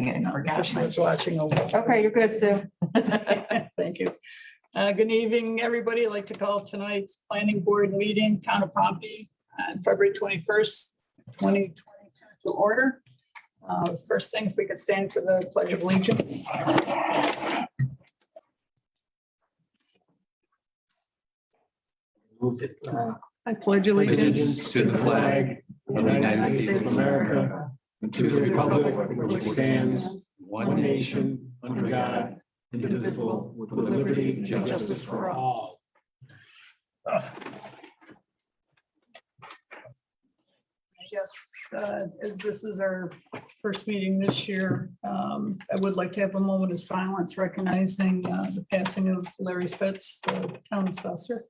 and organizing. That's watching over. Okay, you're good, Sue. Thank you. Good evening, everybody. I'd like to call tonight's planning board meeting, Town of Pompey, on February 21st, 2022 to order. First thing, if we could stand for the Pledge of Allegiance. I pledge allegiance to the flag of the United States of America and to the republic for which it stands, one nation, under God, indivisible, with liberty and justice for all. I guess, as this is our first meeting this year, I would like to have a moment of silence recognizing the passing of Larry Fitz, the town assessor.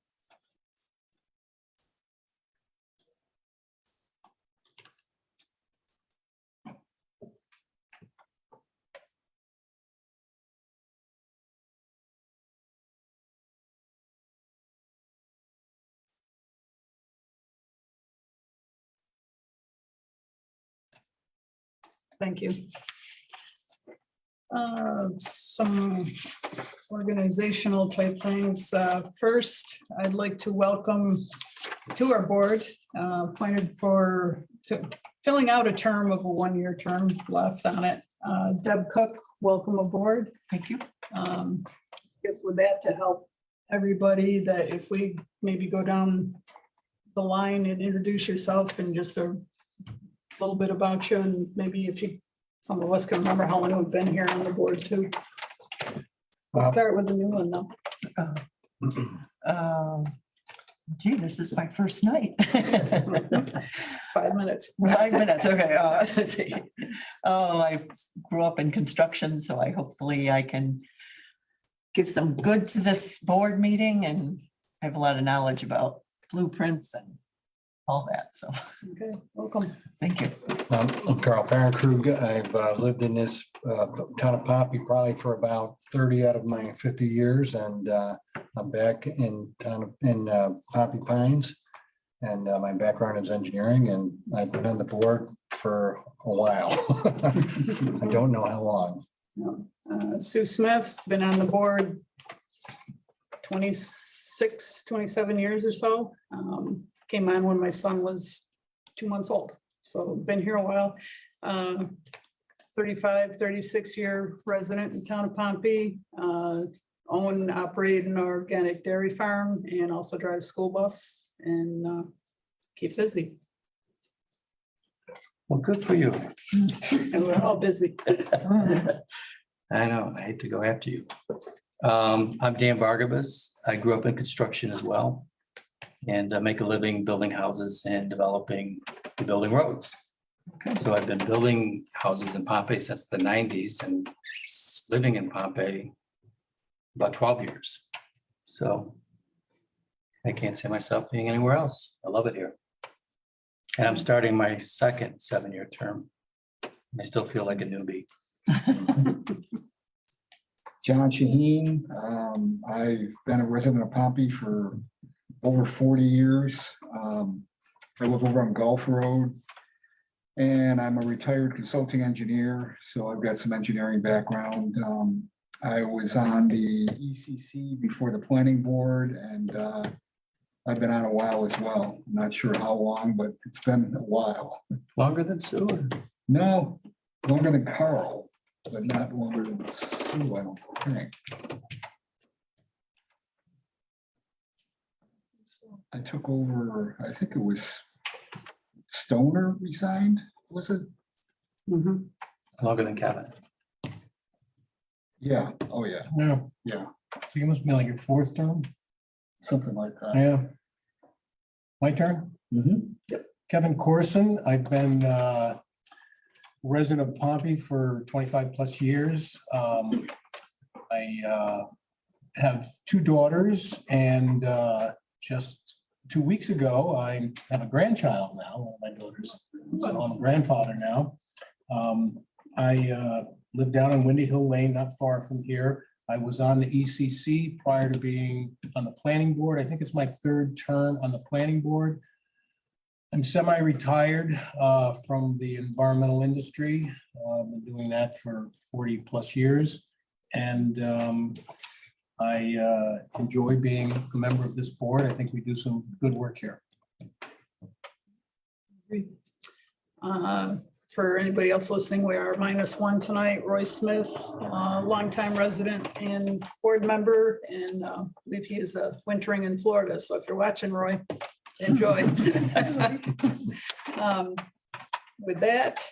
Thank you. Some organizational type things. First, I'd like to welcome to our board, appointed for filling out a term of a one-year term left on it. Deb Cook, welcome aboard. Thank you. Guess with that to help everybody, that if we maybe go down the line and introduce yourself and just a little bit about you, and maybe if you, some of us can remember how long we've been here on the board too. We'll start with the new one though. Gee, this is my first night. 5 minutes. 5 minutes, okay. Let's see. I grew up in construction, so hopefully I can give some good to this board meeting, and I have a lot of knowledge about blueprints and all that, so Okay, welcome. thank you. I'm Carl Fahrenkrug. I've lived in this town of Pompey probably for about 30 out of my 50 years, and I'm back in Pompey Pines, and my background is engineering, and I've been on the board for a while. I don't know how long. Sue Smith, been on the board 26, 27 years or so. Came on when my son was 2 months old. So been here a while. 35, 36-year resident in town of Pompey. Own, operate an organic dairy farm, and also drive school bus, and keep busy. Well, good for you. And we're all busy. I know, I hate to go after you. I'm Dan Vargabas. I grew up in construction as well, and make a living building houses and building roads. Okay. So I've been building houses in Pompey since the 90s and living in Pompey about 12 years. So I can't see myself being anywhere else. I love it here. And I'm starting my second 7-year term. I still feel like a newbie. John Shaheen. I've been a resident of Pompey for over 40 years. I live over on Gulf Road, and I'm a retired consulting engineer, so I've got some engineering background. I was on the ECC before the planning board, and I've been on a while as well. I'm not sure how long, but it's been a while. Longer than Sue? Or? No, longer than Carl, but not longer than Sue, I don't think. I took over, I think it was Stoner resigned, was it? Mhm. Longer than Kevin. Yeah, oh yeah, Yeah, yeah, so you must be like your fourth term? something like that. Yeah. My turn? Mhm. Kevin Corson, I've been resident of Pompey for 25 plus years. I have 2 daughters, and just 2 weeks ago, I have a grandchild now, one of my daughters. So I'm a grandfather now. I live down on Windy Hill Lane, not far from here. I was on the ECC prior to being on the planning board. I think it's my 3rd term on the planning board. I'm semi-retired from the environmental industry. Been doing that for 40+ years. And I enjoy being a member of this board. I think we do some good work here. For anybody else listening, we are -1 tonight. Roy Smith, longtime resident and board member, and I believe he is wintering in Florida. So if you're watching, Roy, enjoy. With that,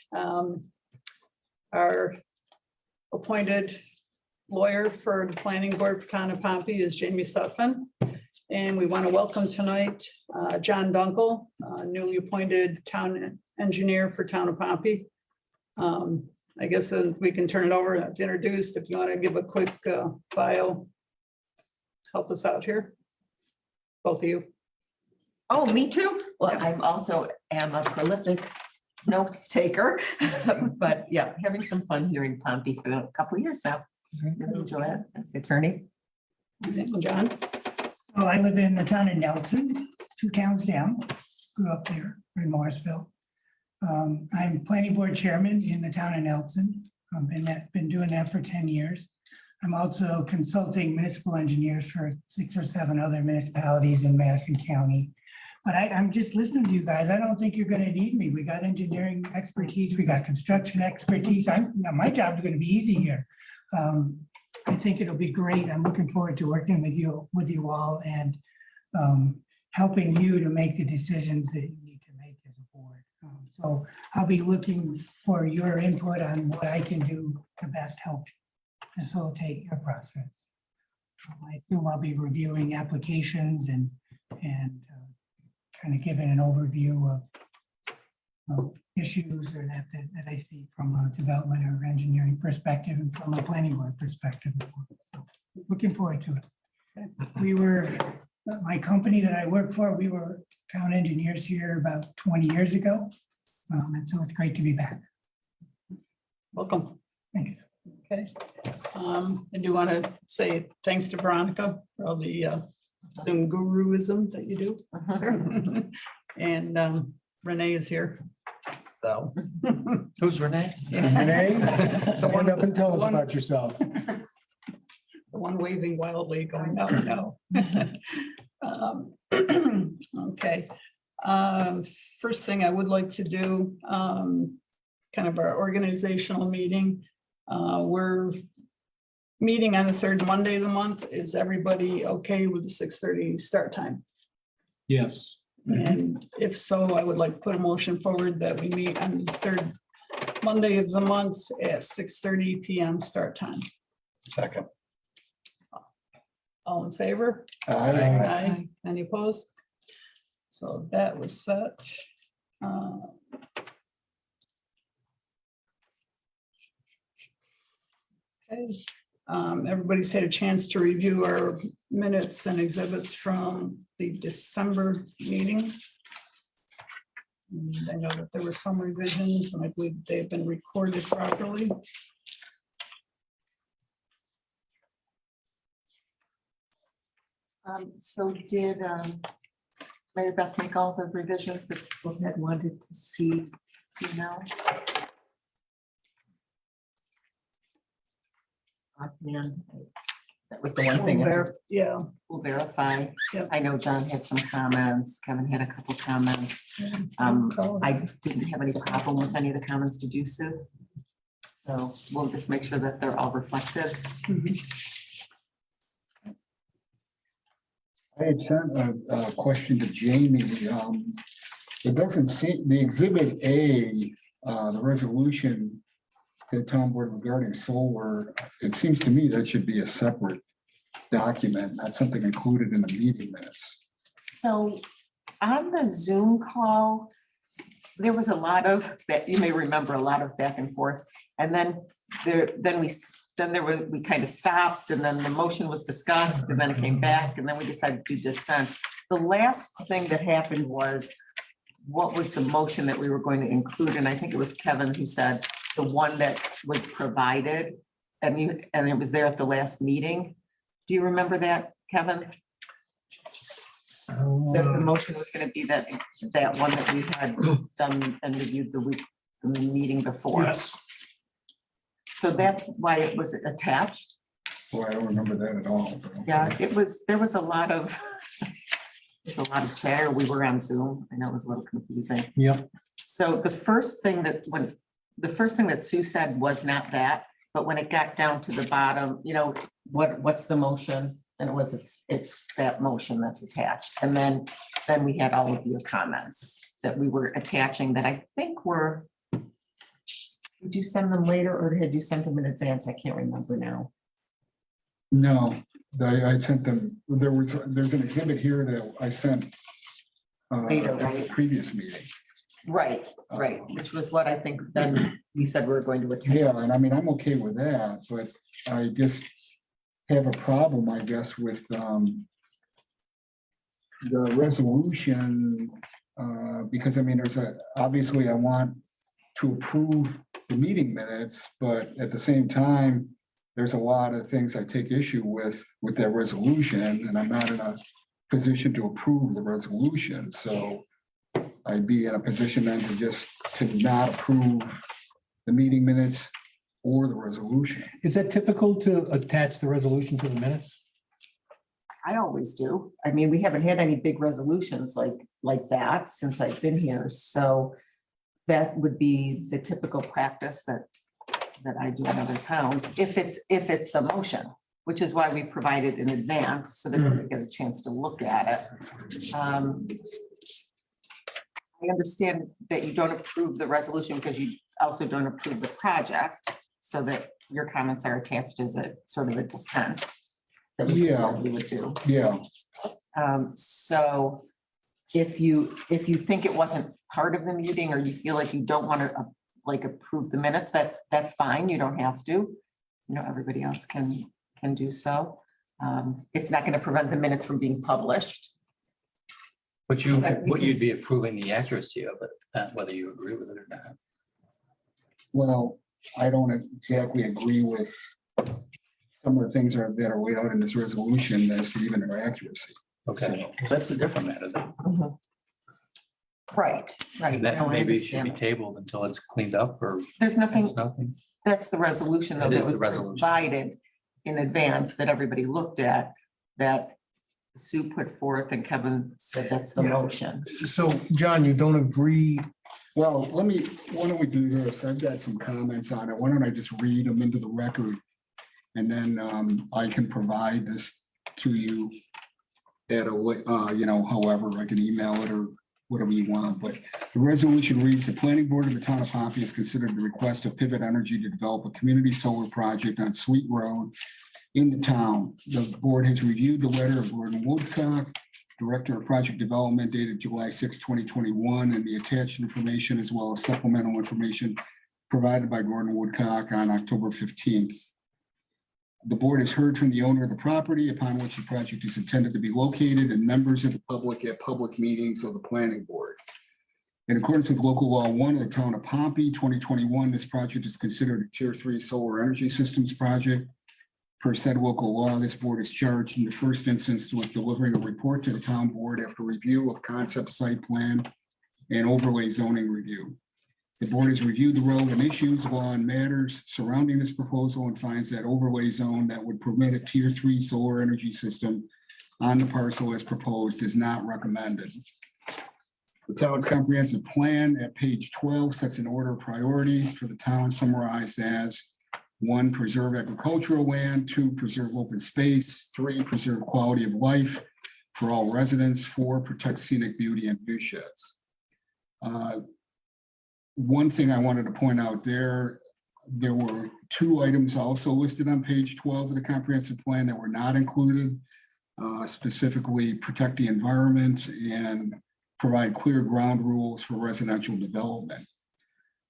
our appointed lawyer for the planning board for Town of Pompey is Jamie Sutphen. And we want to welcome tonight John Dunkel, newly appointed town engineer for Town of Pompey. I guess we can turn it over to introduce, if you want to give a quick bio. Help us out here. Both of you. Oh, me too? Well, I'm also am a prolific notes taker, but yeah, having some fun here in Pompey for a couple of years now. Really enjoy it as attorney. John. Oh, I live in the town of Nelson, 2 towns down, grew up there in Morrisville. I'm planning board chairman in the town of Nelson. I've been doing that for 10 years. I'm also consulting municipal engineers for 6 or 7 other municipalities in Madison County. But I'm just listening to you guys. I don't think you're going to need me. We got engineering expertise. We got construction expertise. My job's going to be easy here. I think it'll be great. I'm looking forward to working with you all and helping you to make the decisions that you need to make as a board. So I'll be looking for your input on what I can do to best help facilitate your process. I assume I'll be reviewing applications and kind of giving an overview of issues or that I see from a development or engineering perspective and from a planning board perspective. So looking forward to it. My company that I work for, we were town engineers here about 20 years ago. And so it's great to be back. Welcome. Thanks. Okay. And do want to say thanks to Veronica for all the Zoom guruism that you do. And Renee is here. So. Who's Renee? Renee, stand up and tell us One- about yourself. The one waving wildly going, no. Okay. First thing I would like to do, kind of our organizational meeting. We're meeting on the 3rd Monday of the month. Is everybody okay with the 6:30 start time? Yes. And if so, I would like to put a motion forward that we meet on the 3rd Monday of the month at 6:30 p.m. start time. Second. All in favor? Aye. Any opposed? So that was set. Okay. Everybody's had a chance to review our minutes and exhibits from the December meeting. And I know that there were some revisions and I believe they've been recorded properly. So did Mary Beth make all the revisions that people had wanted to see, you know? Offhand, that was the one thing Yeah. we'll verify. Yep. I know John had some comments, Kevin had a couple comments. I didn't have any problem with any of the comments, did you, Sue? So we'll just make sure that they're all reflective. I had sent a question to Jamie. It doesn't seem, the exhibit A, the resolution, the town board regarding solar, it seems to me that should be a separate document, not something included in the meeting minutes. So on the Zoom call, there was a lot of, you may remember, a lot of back and forth. And then we kind of stopped, and then the motion was discussed, and then it came back, and then we decided to dissent. The last thing that happened was, what was the motion that we were going to include? And I think it was Kevin who said the one that was provided, and it was there at the last meeting. Do you remember that, Kevin? The motion was gonna be that one that we had done and reviewed the meeting before. Yes. So that's why it was attached. Boy, I don't remember that at all. Yeah, there was a lot of, there's a lot of chatter. We were on Zoom. I know it was a little confusing. Yep. So the first thing that Sue said was not that, but when it got down to the bottom, you know, what's the motion? And it was, it's that motion that's attached. And then we had all of your comments that we were attaching that I think were, did you send them later or had you sent them in advance? I can't remember now. No, I sent them, there's an exhibit here that I sent Later, at the right? previous meeting. Right, which was what I think then we said we were going to attach. Yeah, and I mean, I'm okay with that, but I just have a problem, I guess, with the resolution. Because I mean, obviously I want to approve the meeting minutes, but at the same time, there's a lot of things I take issue with that resolution, and I'm not in a position to approve the resolution, so I'd be in a position then to not approve the meeting minutes or the resolution. Is that typical to attach the resolution to the minutes? I always do. I mean, we haven't had any big resolutions like that since I've been here, so that would be the typical practice that I do in other towns, if it's the motion, which is why we provide it in advance, so that everybody gets a chance to look at it. I understand that you don't approve the resolution because you also don't approve the project, so that your comments are attached as a sort of a dissent. That we said that we would do. Yeah, So if you think it wasn't part of the meeting, or you feel like you don't want to approve the minutes, that's fine. You don't have to. You know, everybody else can do so. It's not going to prevent the minutes from being published. What you'd be approving the accuracy of it, not whether you agree with it or not. well, I don't exactly agree with some of the things that are laid out in this resolution as to even their accuracy. Okay, so that's a different matter then. Mhm. Right. And that No, I maybe it should understand be that. tabled until it's cleaned up, or There's nothing, nothing. that's the resolution though It that is the was resolution. provided in advance that everybody looked at, that Sue put forth and Kevin said that's the Yeah. motion. So, John, you don't agree? Well, why don't we do this? I've got some comments on it. Why don't I just read them into the record? And then I can provide this to you at a way, however, I can email it or whatever you want. But the resolution reads, the planning board of the town of Pompey has considered the request of Pivot Energy to develop a community solar project on Sweet Road in the town. The board has reviewed the letter of Gordon Woodcock, Director of Project Development, dated July 6, 2021, and the attached information as well as supplemental information provided by Gordon Woodcock on October 15th. The board has heard from the owner of the property upon which the project is intended to be located and members of the public at public meetings of the planning board. In accordance with local law 1 of the town of Pompey, 2021, this project is considered a tier 3 solar energy systems project. Per said local law, this board is charged in the first instance with delivering a report to the town board after review of concept site plan and overlay zoning review. The board has reviewed the relevant issues, law, and matters surrounding this proposal and finds that overlay zone that would permit a tier 3 solar energy system on the parcel as proposed is not recommended. The town's comprehensive plan at page 12 sets an order of priorities for the town summarized as 1, preserve agricultural land, 2, preserve open space, 3, preserve quality of life for all residents, 4, protect scenic beauty and view sheds. One thing I wanted to point out there were 2 items also listed on page 12 of the comprehensive plan that were not included, specifically protect the environment and provide clear ground rules for residential development.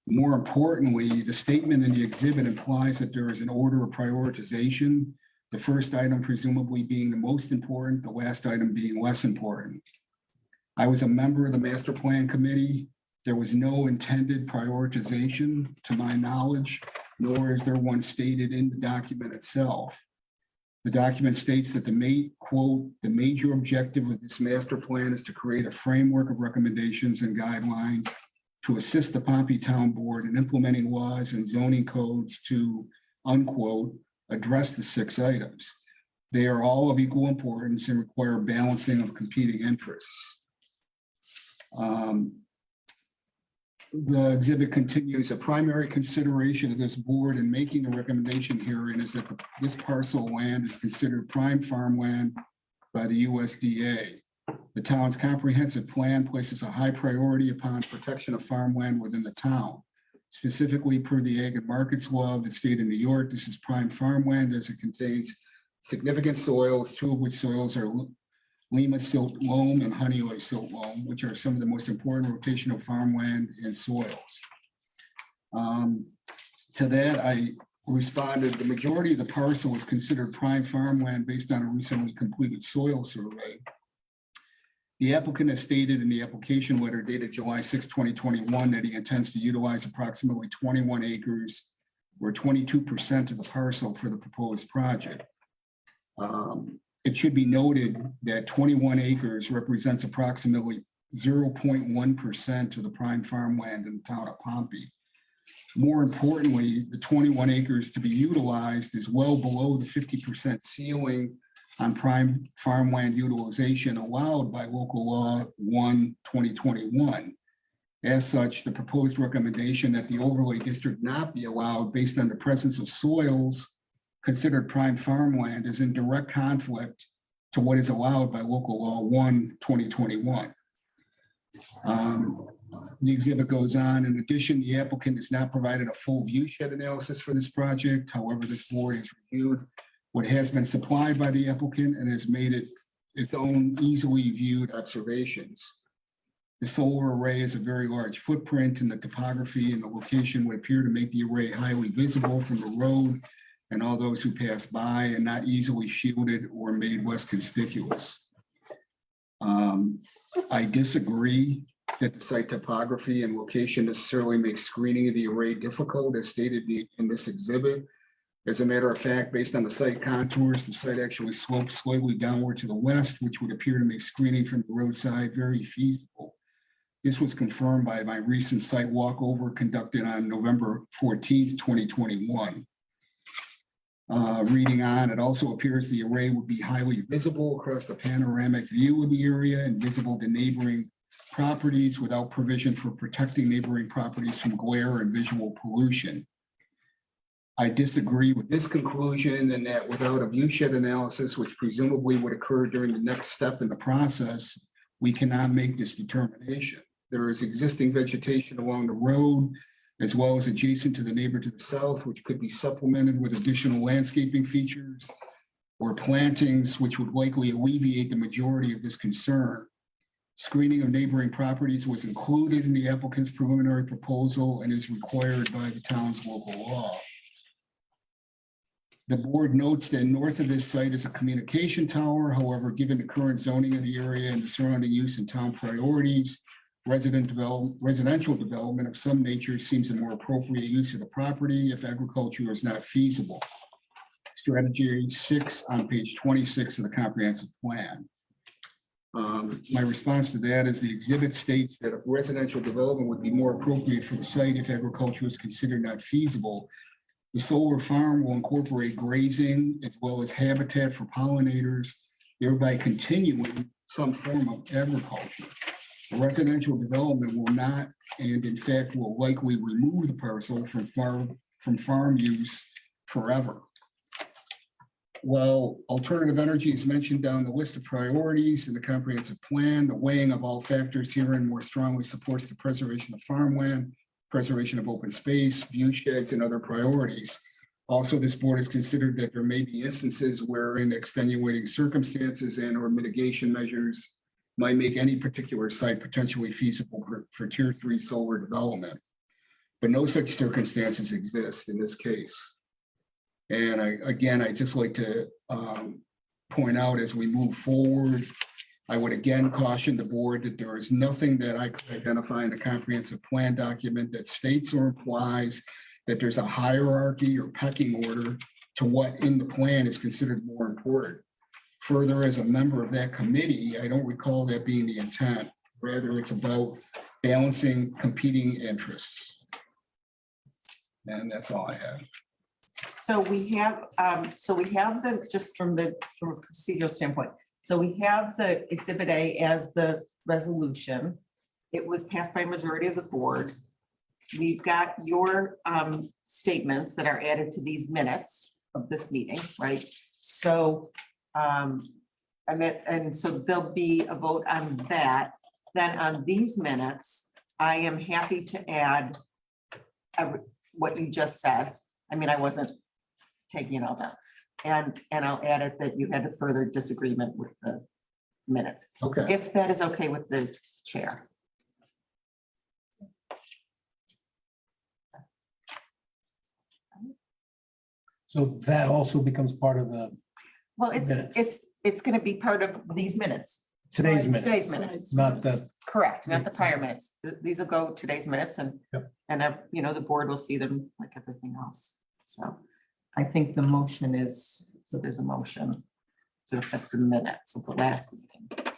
More importantly, the statement in the exhibit implies that there is an order of prioritization, the first item presumably being the most important, the last item being less important. I was a member of the master plan committee. There was no intended prioritization to my knowledge, nor is there one stated in the document itself. The document states that quote, "The major objective of this master plan is to create a framework of recommendations and guidelines to assist the Pompey Town Board in implementing laws and zoning codes to," unquote, "address the 6 items. They are all of equal importance and require balancing of competing interests." The exhibit continues, "A primary consideration of this board in making the recommendation herein is that this parcel of land is considered prime farmland by the USDA. The town's comprehensive plan places a high priority upon protection of farmland within the town. Specifically per the Ag and Markets Law of the state of New York, this is prime farmland as it contains significant soils, 2 of which soils are Lima silt loam and Honeywell silt loam, which are some of the most important rotational farmland and soils." To that, I responded, "The majority of the parcel is considered prime farmland based on a recently completed soil survey. The applicant has stated in the application letter dated July 6, 2021, that he intends to utilize approximately 21 acres or 22% of the parcel for the proposed project. It should be noted that 21 acres represents approximately 0.1% of the prime farmland in the town of Pompey. More importantly, the 21 acres to be utilized is well below the 50% ceiling on prime farmland utilization allowed by local law 1/2021. As such, the proposed recommendation that the overlay district not be allowed based on the presence of soils considered prime farmland is in direct conflict to what is allowed by local law 1/2021. The exhibit goes on. In addition, the applicant has not provided a full view shed analysis for this project. However, this board has reviewed what has been supplied by the applicant and has made it its own easily viewed observations. The solar array is a very large footprint, and the topography and the location would appear to make the array highly visible from the road and all those who pass by, and not easily shielded or made less conspicuous. I disagree that the site topography and location necessarily make screening of the array difficult, as stated in this exhibit. As a matter of fact, based on the site contours, the site actually slopes slightly downward to the west, which would appear to make screening from the roadside very feasible. This was confirmed by my recent site walkover conducted on November 14th, 2021. Reading on, it also appears the array would be highly visible across the panoramic view of the area and visible to neighboring properties without provision for protecting neighboring properties from glare and visual pollution. I disagree with this conclusion, and that without a view shed analysis, which presumably would occur during the next step in the process, we cannot make this determination. There is existing vegetation along the road, as well as adjacent to the neighbor to the south, which could be supplemented with additional landscaping features or plantings, which would likely alleviate the majority of this concern. Screening of neighboring properties was included in the applicant's preliminary proposal and is required by the town's local law. The board notes that north of this site is a communication tower. However, given the current zoning of the area and the surrounding use and town priorities, residential development of some nature seems a more appropriate use of the property if agriculture is not feasible. Strategy 6 on page 26 of the comprehensive plan. My response to that is the exhibit states that residential development would be more appropriate for the site if agriculture is considered not feasible. The solar farm will incorporate grazing as well as habitat for pollinators, thereby continuing some form of agriculture. Residential development will not, and in fact will likely remove the parcel from farm use forever. While alternative energy is mentioned down the list of priorities in the comprehensive plan, the weighing of all factors herein more strongly supports the preservation of farmland, preservation of open space, view sheds, and other priorities. Also, this board has considered that there may be instances wherein extenuating circumstances and or mitigation measures might make any particular site potentially feasible for tier 3 solar development. But no such circumstances exist in this case. And I'd just like to point out as we move forward, I would again caution the board that there is nothing that I could identify in the comprehensive plan document that states or implies that there's a hierarchy or pecking order to what in the plan is considered more important. Further, as a member of that committee, I don't recall that being the intent. Rather, it's about balancing competing interests. And that's all I have. So we have the, just from a procedural standpoint, so we have the Exhibit A as the resolution. It was passed by a majority of the board. We've got your statements that are added to these minutes of this meeting, right? So, and so there'll be a vote on that. Then on these minutes, I am happy to add what you just said. I mean, I wasn't taking it all down. And I'll add it that you had a further disagreement with the minutes, Okay. if that is okay with the chair. So that also becomes part of the Well, Minutes. it's gonna be part of these minutes, today's minutes, today's minutes, not the, correct, not the prior minutes. These will go today's minutes and, Yep. you know, the board will see them like everything else. So I think the motion is, so there's a motion to accept the minutes of the last meeting.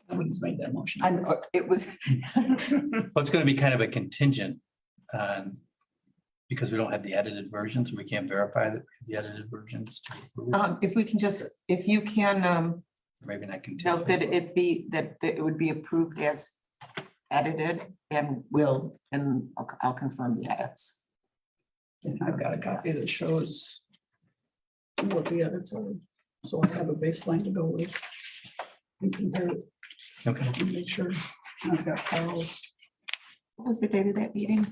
Nobody's made that motion. It was. Well, it's going to be kind of a contingent because we don't have the edited versions, we can't verify that we have the edited versions. to approve. If we can just, if you can, Or maybe not note contingent. that that it would be approved as edited and I'll confirm the edits. And I've got a copy that shows what the edits are, so I have a baseline to go with. And compare it Okay. and make sure I've got Carl's. What was the date of that meeting?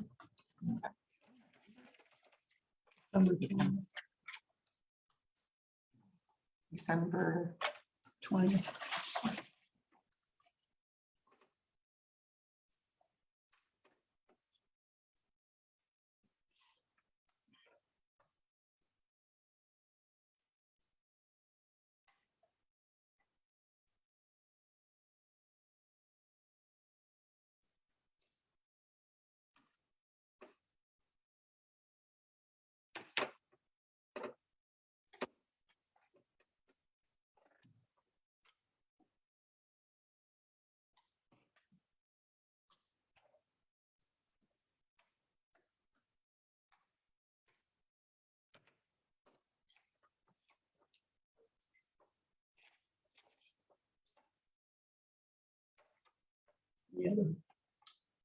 December. 20th. Yeah.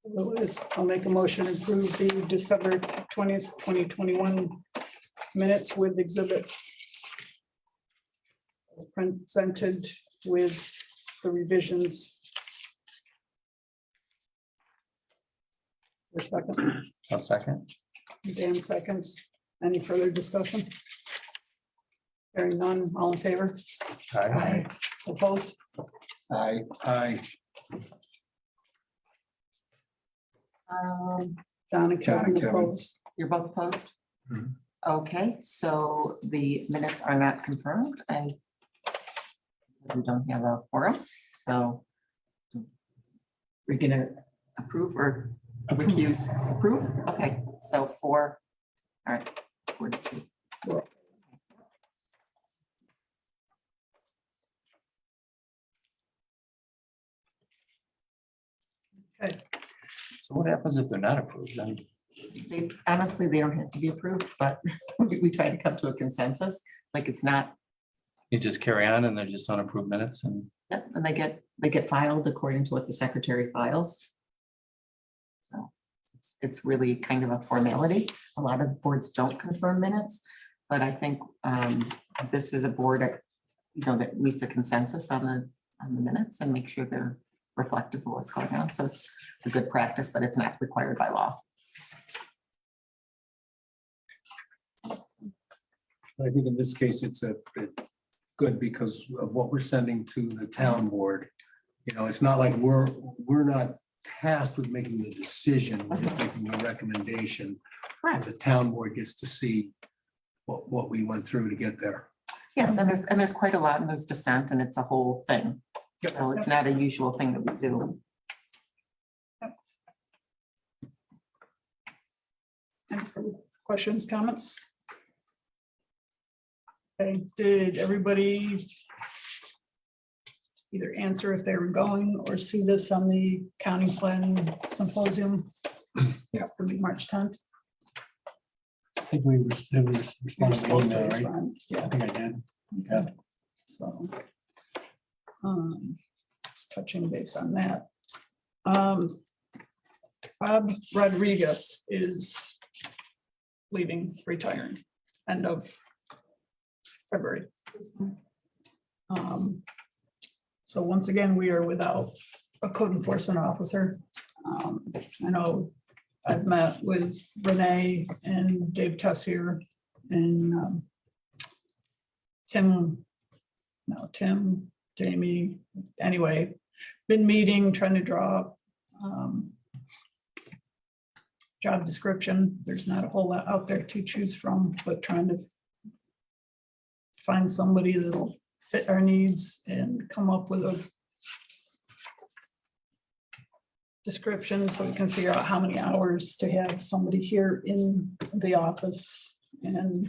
Otherwise, I'll make a motion to approve the December 20th, 2021 minutes with exhibits as presented with the revisions. For a second, A second. Dan seconds. Any further discussion? Hearing none, all in favor? Aye. Opposed? Aye. John and John and Kevin Kevin. opposed. You're both opposed? Mhm. Okay, so the minutes are not confirmed and we don't have a quorum, so we're gonna approve or recuse? Approve? Okay, so 4, all right, 4 to 2. Okay, So what happens if they're not approved? Then They honestly, they don't have to be approved, but we try to come to a consensus, like it's not, you just carry on and they're just unapproved minutes and yep, and they get filed according to what the secretary files. So it's really kind of a formality. A lot of boards don't confirm minutes, but I think this is a board that, that meets a consensus on the minutes and make sure they're reflective of what's going on. So it's a good practice, but it's not required by law. I think in this case, it's good because of what we're sending to the town board. It's not like we're not tasked with making the decision, we're just making a recommendation. So the town board gets to see what we went through to get there. Yes, and there's quite a lot and there's dissent and it's a whole thing. So it's not a usual thing that we do. any further questions, comments? Okay, did everybody either answer if they were going or see this on the county planning symposium? Yeah. It's gonna be March 10th. I think we responded to You're supposed to email, right? respond. I Yeah, think I did. okay. So. Just touching base on that. Bob Rodriguez is leaving, retiring, end of February. So once again, we are without a code enforcement officer. I know I've met with Renee and Dave Tessier and Tim, Jamie, anyway, been meeting, trying to draw up job description. There's not a whole lot out there to choose from, but trying to find somebody that'll fit our needs and come up with a description so we can figure out how many hours to have somebody here in the office and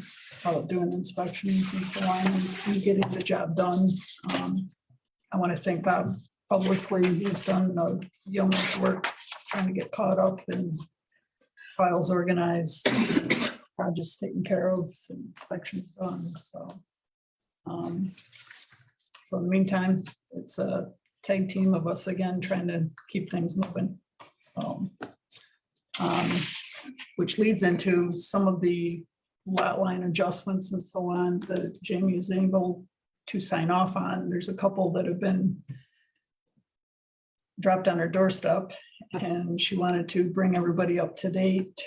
doing inspections and so on and getting the job done. I want to thank Bob publicly. He's done yeoman's work trying to get caught up and files organized, projects taken care of, and inspections done. So for the meantime, it's a tag team of us again, trying to keep things moving. So, which leads into some of the lot line adjustments and so on that Jamie is able to sign off on. There's a couple that have been dropped on her doorstep, and she wanted to bring everybody up to date.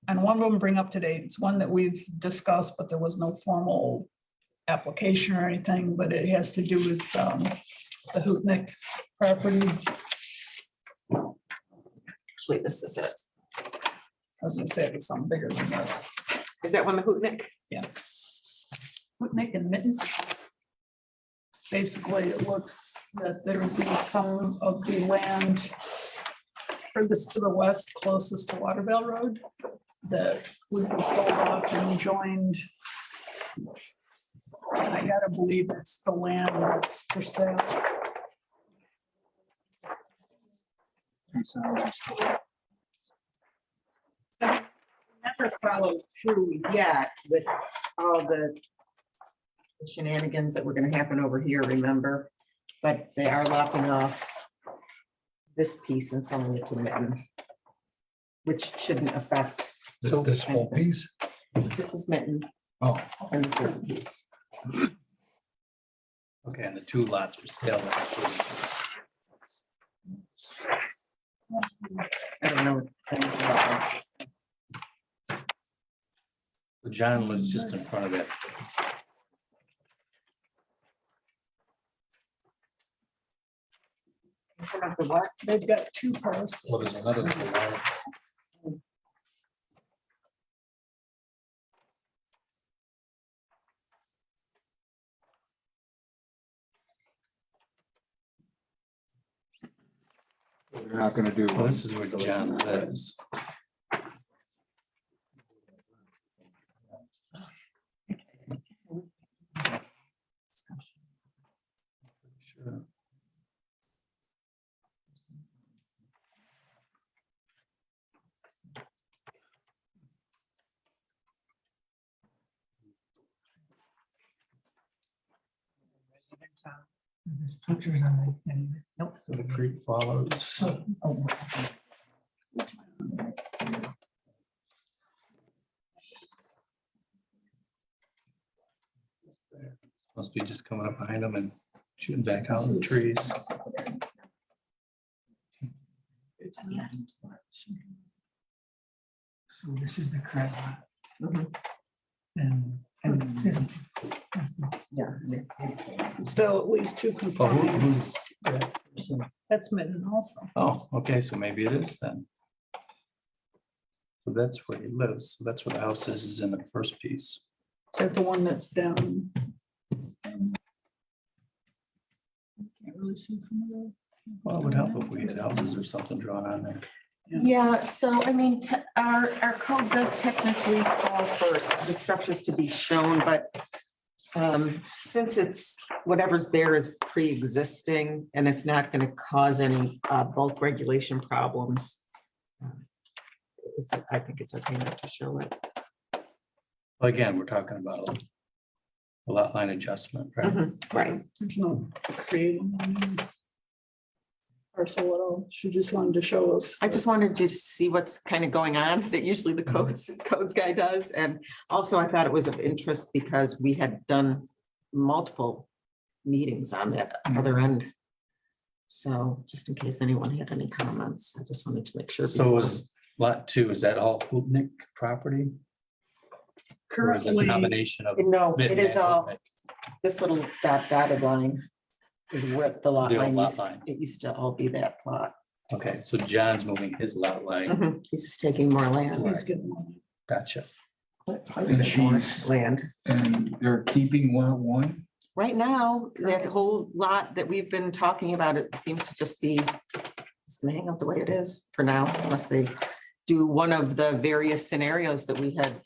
And one of them bring up to date. It's one that we've discussed, but there was no formal application or anything, but it has to do with the Hootnick property. Actually, this is it. I was gonna say it's something bigger than this. Is that one the Hootnick? Yeah. Hootnick and Mitten. Basically, it looks that there would be some of the land furthest to the west, closest to Waterville Road, that would be sold off and joined. I gotta believe it's the land that's for sale. Never followed through yet with all the shenanigans that were gonna happen over here, remember? But they are lopping off this piece and selling it to Mitten, which shouldn't affect. This whole piece? This is Mitten Oh, and this is the piece. Okay, and the two lots for sale. I don't know. John lives just in front of it. They've got two parcels. Well, there's another one. They're not gonna do. Well, this is where John lives. Sure. There's pictures on it anyway. Nope. So the creek follows. Oh, Must be just coming up behind them and shooting back out in the trees. It's not. So this is the current lot. Mhm. And this. that's the- Yeah. Still at least two Oh, conforming. who's that person? That's Mitten also. Oh, okay, so maybe it is then. So that's where he lives. So that's where the house is in the first piece. Is that the one that's down? Can't really see from the road. Well, it would help if we had houses or something drawn on there. Yeah, so I mean, our code does technically call for the structures to be shown, but Since it's, whatever's there is pre-existing and it's not gonna cause any bulk regulation problems. I think it's okay not to show it. Well, again, we're talking about a lot line adjustment, right? Right. There's no creating a new parcel at all. She just wanted to show us. I just wanted you to see what's kind of going on that usually the codes guy does. And also I thought it was of interest because we had done multiple meetings on that other end. So just in case anyone had any comments, I just wanted to make sure. So is lot 2, is that all Hoopnick property? Or is it a Currently, combination of? No, it is Midland, all, Hoopnick? this little dotted line is where the lot The old line lot used, line. it used to all be that plot. Okay, so John's moving his lot line. He's just taking more land. he's getting one. Gotcha. And she's, Land. and they're keeping lot 1. Right now, that whole lot that we've been talking about, it seems to just be staying up the way it is for now, unless they do one of the various scenarios that we had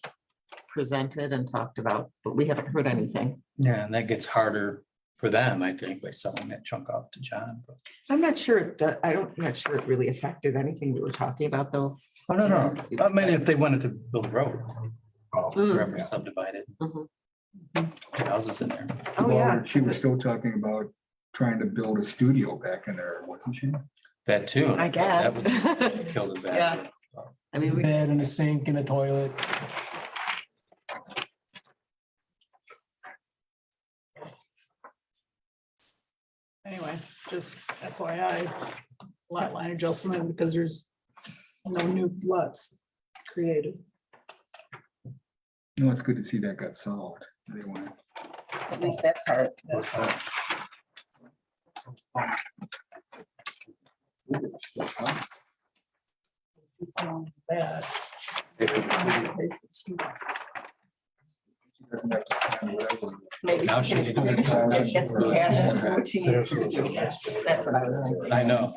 presented and talked about, but we haven't heard anything. Yeah, and that gets harder for them, I think, by selling that chunk off to John. But- I'm not sure, I'm not sure it really affected anything we were talking about, though. Oh, no. I mean, if they wanted to build a road, Mm. wherever subdivided. Mhm. Houses in there. Oh, yeah. Well, she was still talking about trying to build a studio back in there, wasn't she? That too. I guess. That was killed it back. Yeah. I mean, we Bed and a sink and a toilet. Anyway, just FYI, lot line adjustment because there's no new lots created. No, it's good to see that got solved. Anyway, at least that part. Bad. she doesn't have to find whatever. Maybe Now she she's can gonna get get the cash, what she needs to do. That's what I was thinking. I know.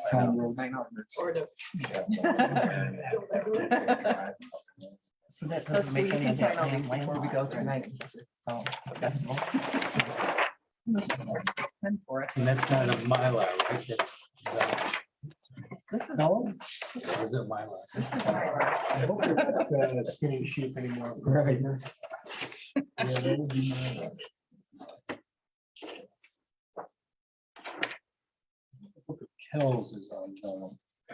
Sort of. So that So doesn't Sue, make you any can of sign that all these land before we go landlocked, right? tonight. It's all accessible. And for it. And that's not a Mylar, right? That's- This is. No, Or is it Mylar? This is my. I hope they're not skinny sheep anymore. Right. Yeah, that would be my- Kells is on.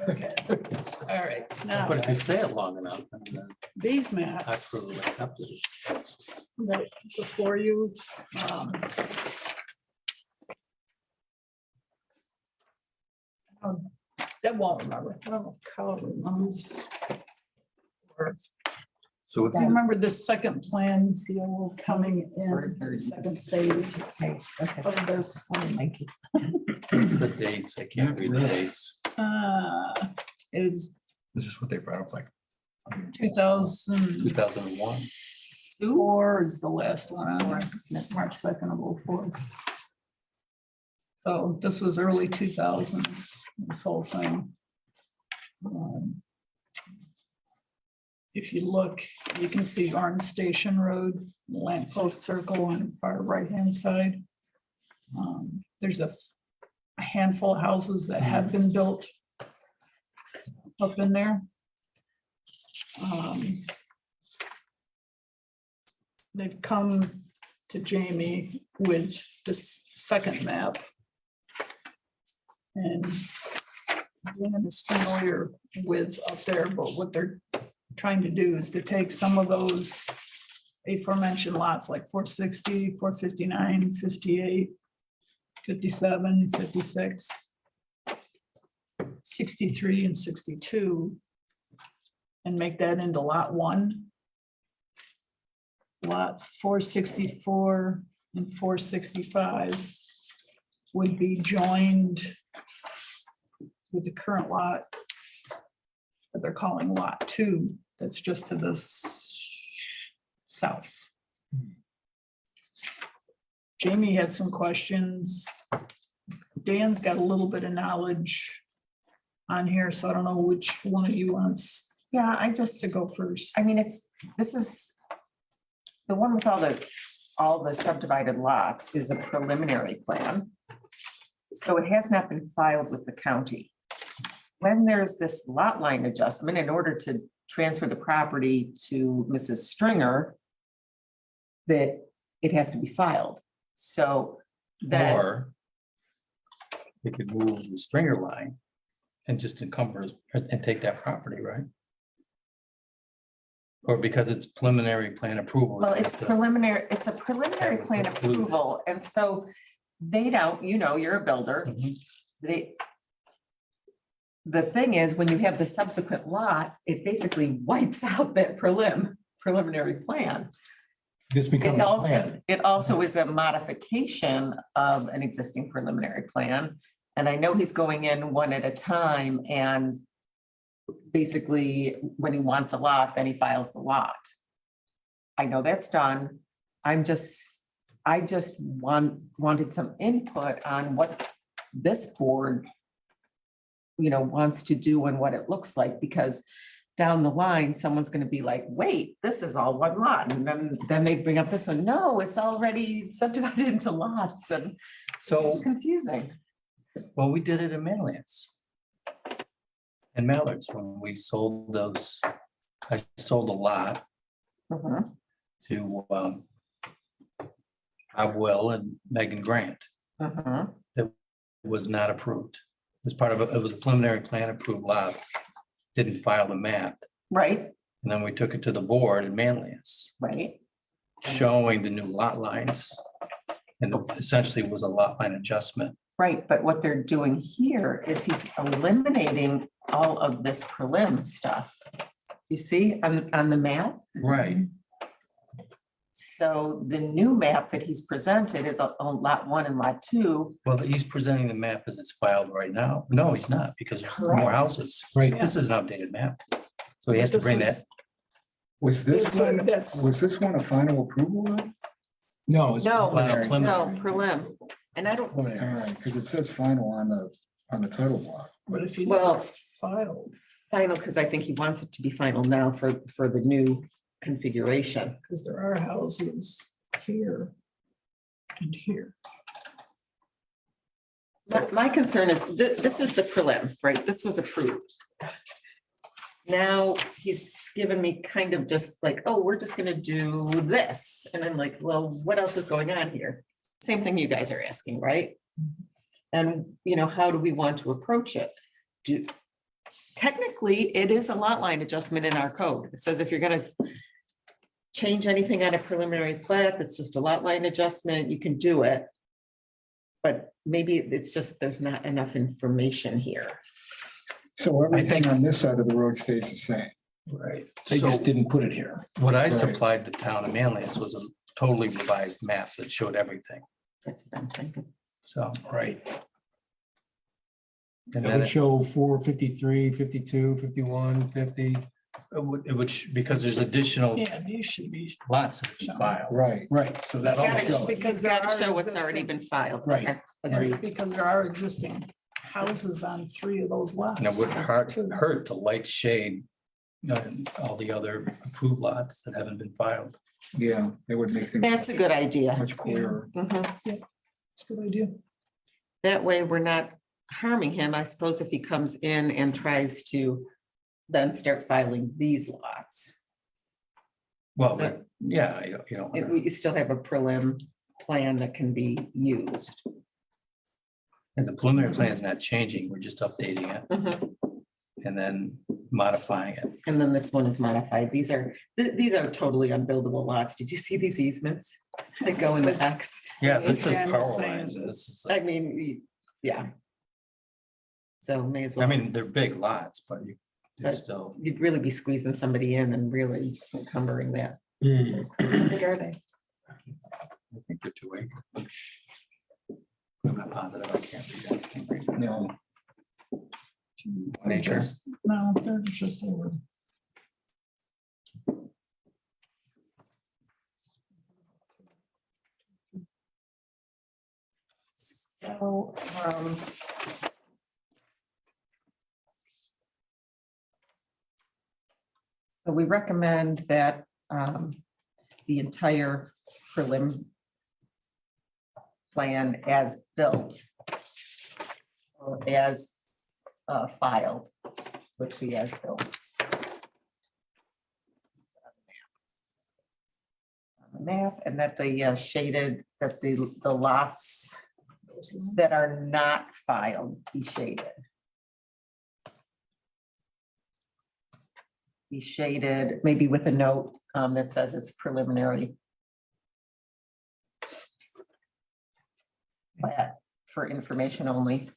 Okay, all right, now, But if you say it long enough, then these I maps approve it, accepted. that before you. That won't remember. I don't know if Kyle remembers. So it's, I remember the second plan, COO coming in, the second phase okay, okay. of this. Thank you. it's the dates. I can't read the dates. Is This is what they brought up, like 2004 2001. is the last one on there, isn't it? March 2nd of 04. So this was early 2000s, this whole thing. If you look, you can see Orange Station Road, lamppost circle on the far right-hand side. There's a handful of houses that have been built up in there. They've come to Jamie with this second map. And Dan is familiar with up there, but what they're trying to do is to take some of those aforementioned lots like 460, 459, 58, 57, 56, 63, and 62, and make that into lot 1. Lots 464 and 465 would be joined with the current lot that they're calling lot 2, that's just to the south. Jamie had some questions. Dan's got a little bit of knowledge on here, so I don't know which one of you wants Yeah, I just, to go first. I mean, this is the one with all the all the subdivided lots is a preliminary plan. So it has not been filed with the county. When there's this lot line adjustment, in order to transfer the property to Mrs. Stringer, that it has to be filed. So that, Or we could move the Stringer line and just encumber and take that property, right? Or because it's preliminary plan approval. well, it's preliminary, it's a preliminary plan Approve. approval. And so they don't, you're a builder. Mhm. The thing is, when you have the subsequent lot, it basically wipes out that preliminary plan. This becomes a plan. It also is a modification of an existing preliminary plan. And I know he's going in one at a time, and basically, when he wants a lot, then he files the lot. I know that's done. I just wanted some input on what this board, wants to do and what it looks like, because down the line, someone's gonna be like, wait, this is all one lot. And then they bring up this one, no, it's already subdivided into lots, and So, it's confusing. well, we did it in Manlius. And Mallards, when we sold those, I sold a lot Mhm. to Bob Will and Megan Grant. Mhm. It was not approved. It was part of, it was a preliminary plan approved lot. Didn't file the map. Right, And then we took it to the board in Manlius, right. showing the new lot lines. And essentially it was a lot line adjustment. Right, but what they're doing here is he's eliminating all of this prelim stuff. You see on the map? Right. So the new map that he's presented is on lot 1 and lot 2. Well, he's presenting the map as it's filed right now. No, he's not, because there's more Correct. houses. Right. This is an outdated map. So he has to This bring that. is- Was this That's what- one, that's- was this one a final approval then? No, it's No, preliminary. No, prelim. And I don't, All right, because it says final on the title block. But if you Well- never filed, final, because I think he wants it to be final now for the new configuration. because there are houses here and here. My concern is, this is the prelim, right? This was approved. Now he's given me kind of just like, oh, we're just gonna do this. And I'm like, well, what else is going on here? Same thing you guys are asking, right? And, how do we want to approach it? Technically, it is a lot line adjustment in our code. It says if you're gonna change anything on a preliminary plat, it's just a lot line adjustment, you can do it. But maybe it's just, there's not enough information here. So everything on this side of the road stays the same. Right. They just didn't put it here. What I Right. supplied the town of Manlius was a totally revised map that showed everything. That's what I'm thinking. So, Right. and It then would show 453, 52, 51, 50. it would, because there's additional Yeah, these should be. lots that you file. Right. Right, so that It's all gotta- shows. Because there gotta are show what's already existing- been filed. Right, Okay, agreed. Because there are existing houses on 3 of those lots. And it would Two. hurt to light shade all the other approved lots that haven't been filed. Yeah, it would make things That's a good idea. much clearer. Mhm. It's a good idea. That way, we're not harming him, I suppose, if he comes in and tries to then start filing these lots. Well, So- but, yeah, you know. We still have a prelim plan that can be used. And the preliminary plan is not changing, we're just updating it Mhm. and then modifying it. And then this one is modified. These are totally unbuildable lots. Did you see these easements that go in the X? Yeah, this is Again, power saying- lines. This is, I mean, yeah. So may as well. I mean, they're big lots, but you But- it's still, You'd really be squeezing somebody in and really encumbering that. How big are they? I think they're 2 acre. I'm not positive, I can't read anything right now. No, 1 acre. Just, no, they're just over. So, so we recommend that the entire prelim plan as built or as filed, which be as built. On the map, and that the shaded, that the lots that are not filed be shaded. Be shaded, maybe with a note that says it's preliminary. But for information only.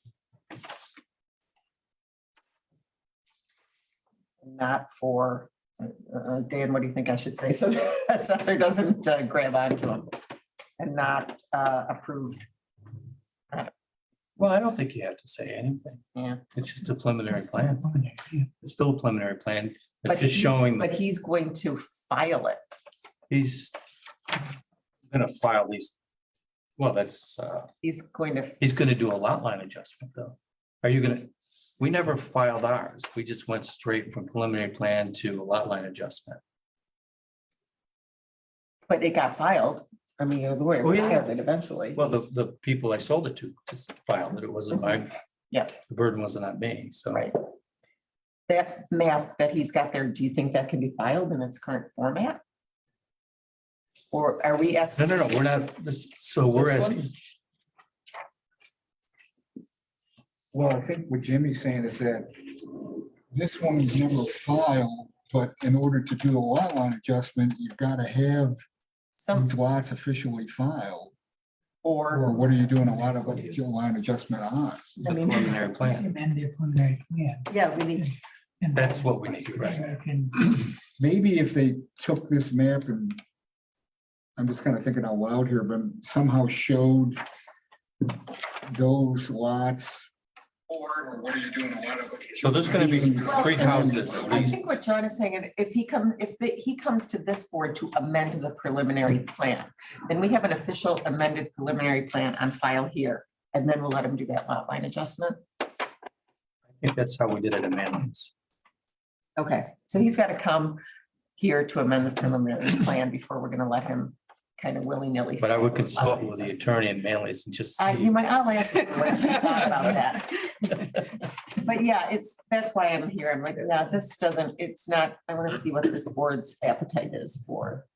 Not for, Dan, what do you think I should say? So the assessor doesn't grab onto them and not approved. Well, I don't think you have to say anything. Yeah. It's just a preliminary plan. It's still a preliminary plan. But It's just he's- showing But that he's going to file it. he's gonna file these. Well, that's, He's going to, he's gonna do a lot line adjustment though. Are you gonna, we never filed ours. We just went straight from preliminary plan to a lot line adjustment. but it got filed. I mean, the lawyer Oh, yeah. filed it eventually. Well, the people I sold it to just filed it. It wasn't my. Yeah. The burden wasn't on me, so. Right. That map that he's got there, do you think that can be filed in its current format? Or are we No, asking? no, we're not, this, so we're This one? asking, Well, I think what Jimmy's saying is that this one is never filed, but in order to do the lot line adjustment, you've got to have Some, these lots officially filed. Or or, what are you doing a lot of line adjustment on? the I mean- preliminary plan. Amend the preliminary plan. yeah, we need, And That's what we need to, right? then you can- Maybe if they took this map and I'm just kind of thinking out loud here, but somehow showed those lots. Or what are you doing a lot of? So there's gonna be three houses at I least. think what John is saying, and if he comes to this board to amend the preliminary plan, then we have an official amended preliminary plan on file here, and then we'll let him do that lot line adjustment. I think that's how we did it in Manlands. Okay, so he's got to come here to amend the preliminary plan before we're gonna let him kind of willy-nilly. But I would consult with the attorney in Manlands and just. You see. might, I'll ask him what he thought about that. But yeah, that's why I'm here. I'm like, yeah, this doesn't, it's not, I want to see what this board's appetite is for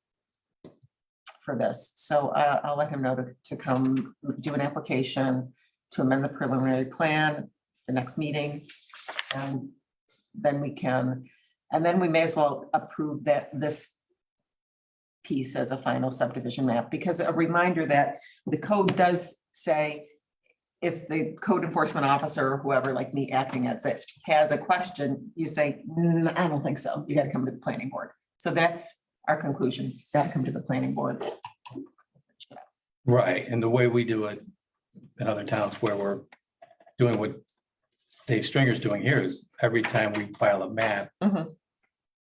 this. So I'll let him know to come do an application to amend the preliminary plan, the next meeting. And then we can, and then we may as well approve this piece as a final subdivision map, because a reminder that the code does say if the code enforcement officer or whoever like me acting as it has a question, you say, I don't think so. You got to come to the planning board. So that's our conclusion. You got to come to the planning board. Right, and the way we do it in other towns where we're doing what Dave Stringer's doing here is every time we file a map, Mhm.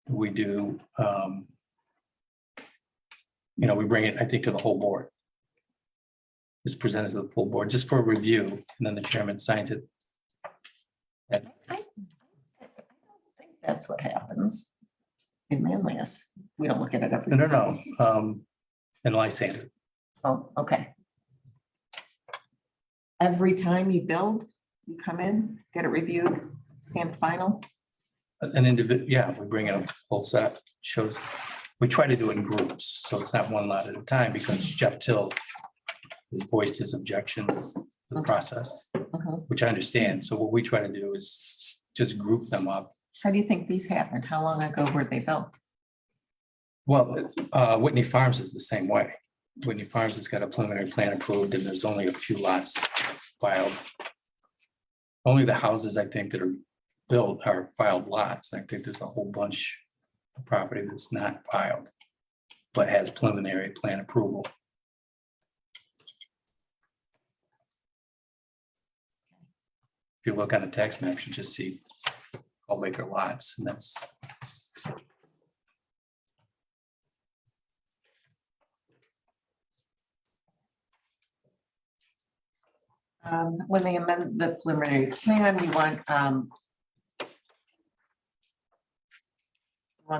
we do, we bring it, I think, to the whole board. It's presented to the full board just for a review, and then the chairman signs it. I don't think that's what happens in Manlius. We don't look at it every. No, and Lysander. Oh, okay. Every time you build, you come in, get it reviewed, stamp final. An individual, yeah, we bring in a whole set, shows, we try to do it in groups, so it's not one lot at a time, because Jeff Till has voiced his objections to the process, Mhm. which I understand. So what we try to do is just group them up. How do you think these happened? How long ago were they built? Well, Whitney Farms is the same way. Whitney Farms has got a preliminary plan approved, and there's only a few lots filed. Only the houses, I think, that are built are filed lots. I think there's a whole bunch of property that's not filed, but has preliminary plan approval. If you look on the tax map, you just see all acre lots, and that's. When they amend the preliminary plan, you want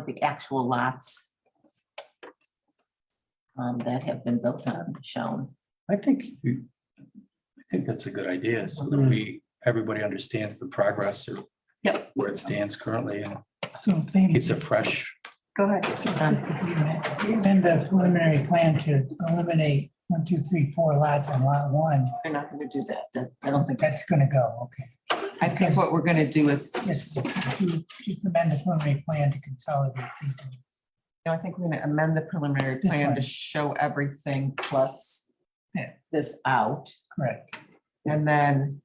the actual lots. that have been built on shown. I think that's a good idea, so that everybody understands the progress or Yep. where it stands currently and So they, keeps it fresh. Go ahead. even the preliminary plan to eliminate 1, 2, 3, 4 lots on lot 1, We're not gonna do that. I don't think, that's gonna go, okay. I think what we're gonna do is, Just amend the preliminary plan to consolidate these. I think we're gonna amend the preliminary This plan to one. show everything plus Yeah. this out, Correct. and then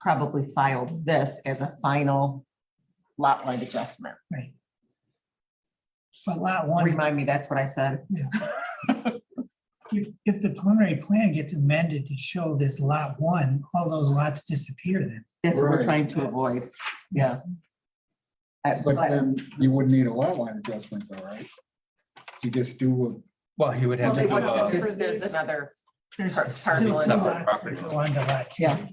probably file this as a final lot line adjustment. Right. But lot 1, Remind me, that's what I said. if the preliminary plan gets amended to show this lot 1, all those lots disappear then. That's what we're Right. trying to avoid. Yeah. But then you wouldn't need a lot line adjustment though, right? You just do, Well, he would have Well, to they do would- a, There's another, There's Par- still parcel two and lots that property. go onto lot 2. yeah,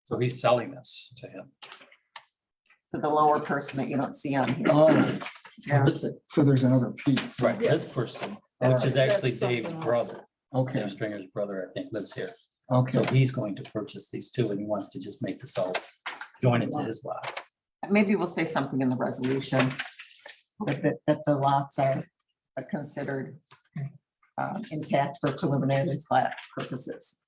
so he's selling this to him. to the lower person that you don't see on here. oh, Yeah. Listen, so there's another piece. right, this person, which is actually That's Dave's something brother, Okay, Dave Stringer's brother, I think, lives here. okay. So he's going to purchase these two and he wants to just make this all join into his lot. Maybe we'll say something in the resolution that the lots are considered intact for preliminary plat purposes.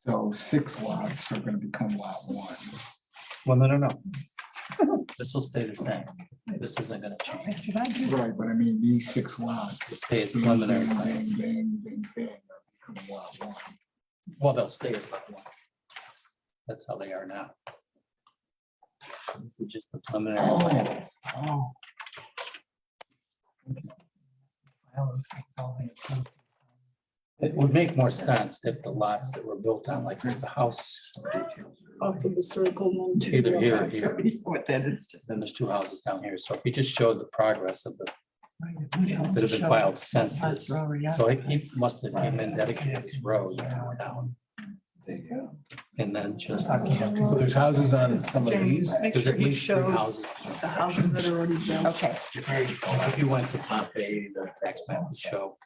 So 6 lots are gonna become lot 1. Well, no. This will stay the same. This isn't gonna change. Should I do Right, but I mean, these 6 lots. It'll stay as Bang, preliminary. bang, plan. bang, bang, bang, are becoming lot 1. Well, they'll stay as lot one. That's how they are now. This is just the preliminary. plan. Oh, It would make more sense if the lots that were built on, like there's the house. Off of the circle one, two. Either here or here. What that is. Then there's 2 houses down here. So if you just showed the progress of the, that That have been filed since this. That's where we are. So he must have came in dedicated this road down. And then just. So there's houses on some of these. Make There's sure at he least 3 shows houses. the houses that are already built. Okay, If you went to Pompey, the tax map would show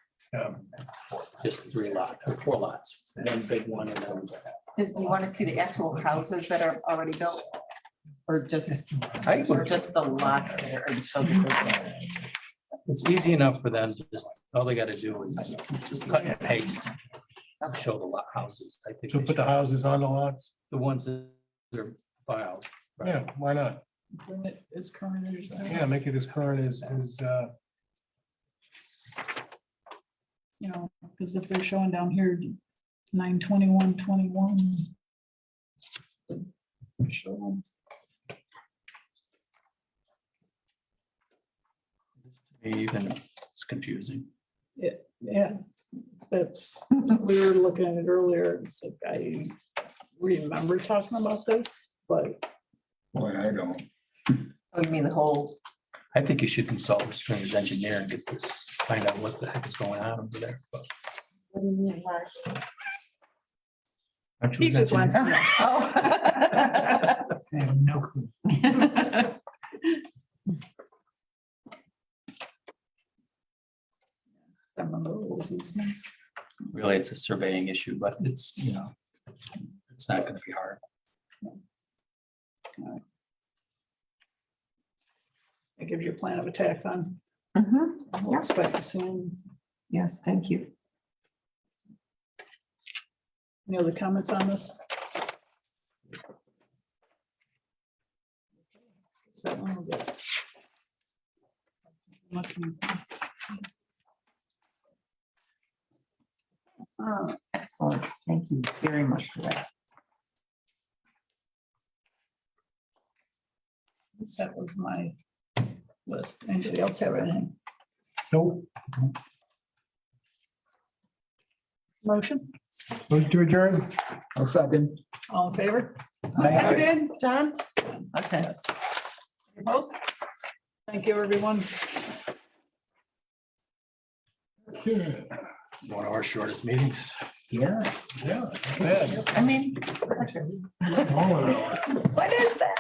just 3 lots, or 4 lots, one big one and then. do you want to see the actual houses that are already built? Or just the lots that are already shown? It's easy enough for them to just, all they gotta do is just cut and paste. Show the lot houses. I think So they put the should. houses on the lots? The ones that are filed. right? Yeah, why not? Bring it as current as you can. Yeah, make it as current as, You know, because if they're showing down here 9/21/21. Show them. Even it's confusing. Yeah, that's, we were looking at it earlier. It's like, I remember talking about this, but boy, I don't. Oh, you mean the whole, I think you should consult with Stringer's engineer and get this, find out what the heck is going on over there. But aren't you he his just wants engineer? to know. oh. I have no clue. Some of those easements. Really, it's a surveying issue, but it's, it's not gonna be hard. It gives you a plan of attack on. Mhm. We'll expect to see him. Yes, thank you. Any other comments on this? Is that one good? Oh, excellent. Thank you very much for that. That was my list. Anybody else have anything? nope. Motion? Move to adjourn? I'll second. All in favor? Seconded, John? Okay. Opposed? Thank you, everyone. One of our shortest meetings. Yeah. Yeah. Bad. I mean. What is that?